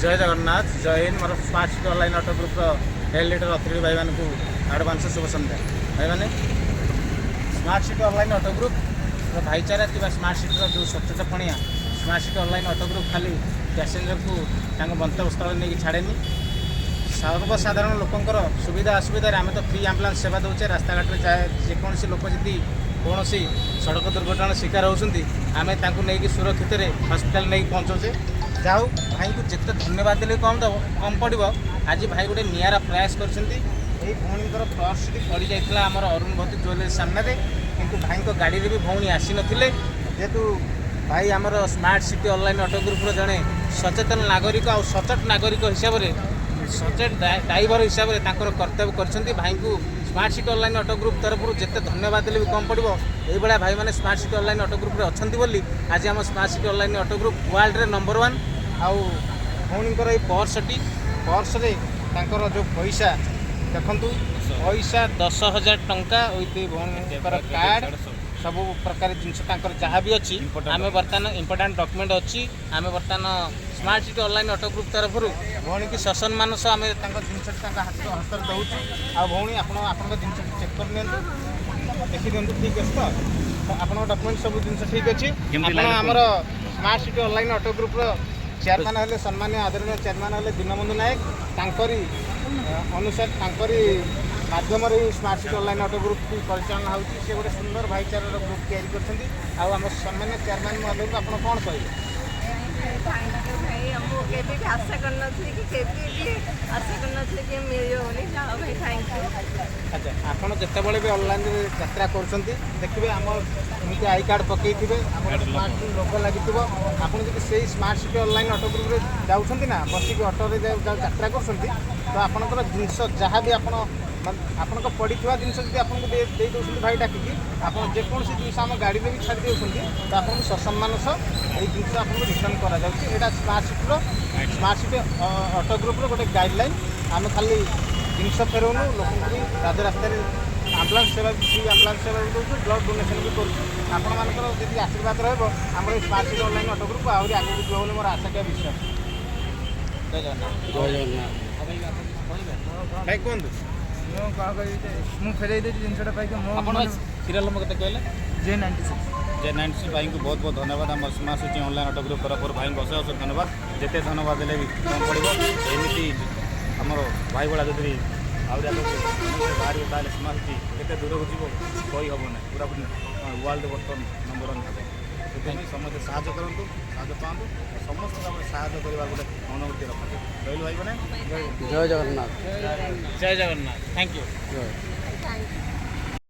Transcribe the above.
जय जगन्नाथ जय हिंद मोर smart city online auto group head leader authority भाई मान को एडवांस शुभ संध्या भाई मैंने smart city online auto group भाईचारा कि स्मार्ट सिटी जो स्वच्छता पणिया smart city online auto group खाली पैसेंजर को गंतव्य स्थल नहीं छाड़े सर्वसाधारण लोकंर सुविधा असुविधा आम तो फ्री आम्बुलांस सेवा दौचे रास्ताघाट में जाए जेकोसी लोक जदि कौन सड़क दुर्घटना शिकार होती आम नहीं सुरक्षित हस्पिटाल नहीं पहुँचाचे जाऊ भाई को जिते धन्यवाद देले कम पड़ो आज भाई गोटे निरा प्रयास कर भौणीर पर्स पड़ जाता आम अरुणभती ज्वेलरी सामने किंतु भाई को गाड़ी भी भौणी आसी नथिले जेहेतु भाई आमर smart city online auto group जड़े सचेतन नागरिक और सचेत नागरिक हिसाब से सचेत ड्राइवर हिसाब से कर्तव्य कर भाई को smart city online auto group तरफ जिते धन्यवाद देले भी कम पड़ो ये भाई मैंने smart city online auto group रे अच्छा बोली आज आम smart city online auto group world रे नंबर 1 आउ भौणीकर ये पर्स रे तांकर जो पैसा देखु पैसा 10,000 टंका विथ भौणीकर कार्ड सब प्रकार जिनस जहाँ भी अच्छी आम बर्तमान इंपोर्टाट डॉक्यूमेंट अच्छी आम बर्तमान smart city online auto group तरफ भौणी की सम्मान सह आम जिनस हस्त दौचु आ भौणी आप जिन चेक कर देखी दिखाँ ठीक अच्छे तो आप डॉक्यूमेंट सब जिन ठीक अच्छी आमर smart city online auto group chairman हेल्ले सम्मान्य आदरणीय चेयरमैन हेल्ले दीनबंधु नायक तांकरी अनुसार तांकरी माध्यम smart city online auto group की परिचालन होती गोटे सुंदर भाईचार ग्रुप तैयारी कर सम्मान्य चेयरमैन महोदय को आप कौन कहे थैंक यू भाई हमको केबी भी आशा करना कि केबी भी आशा करना कि मिल बोली जाओ भाई थैंक यू। अच्छा आपड़ जितेबाला भी ऑनलाइन यात्रा कर देखिए आम एमती आई कार्ड पकई स्मार्ट सिटी लोगो लगी आपड़ जब से smart city online auto group जाऊँच ना बसिक ऑटो यात्रा कर तो आपंकर जिनस जहाँ भी आपन पड़ी जिन जब आपको दे दूसरी भाई डाकिकी आप जेकोसी जिन आम गाड़ी में भी छाड़ी देते तो आपको ससम्मान सह ये जिन आपको रिटर्न करा स्मार्ट सिटी ऑटो ग्रुप गोटे गाइडलाइन आम खाली जिनस फेरौनु लोक भी राजरास्त आम्बुलांस सेवा फ्री आम्बुलांस सेवा भी दूसरी ब्लड डोनेसन भी कर आशीर्वाद रहा smart city online auto group आहरी आगे जीव बोली मोर आशा क्या विश्वास। जय जगन्नाथ भाई कहतु मुझे फेर जिनसा पाई सीरियल नंबर के कहले J96 भाई को बहुत बहुत धन्यवाद आम smart city online auto group तरफ भाई को अशेष अशेष धन्यवाद जिते धन्यवाद देले भी कम पड़ो एमती आमर भाई भाड़ा जब आहरी आगे बाहर ताल स्मार्ट सिटी के दूर को जीव कही हम ना पूरा वर्ल्ड बर्तमान नंबर 1 हे से समस्त साहय करूँ साहय पाँच समस्त साहय करवा गोटे अनुमति रखते रही भाई मैंने जय जगन्नाथ जय जगन्नाथ थैंक यू।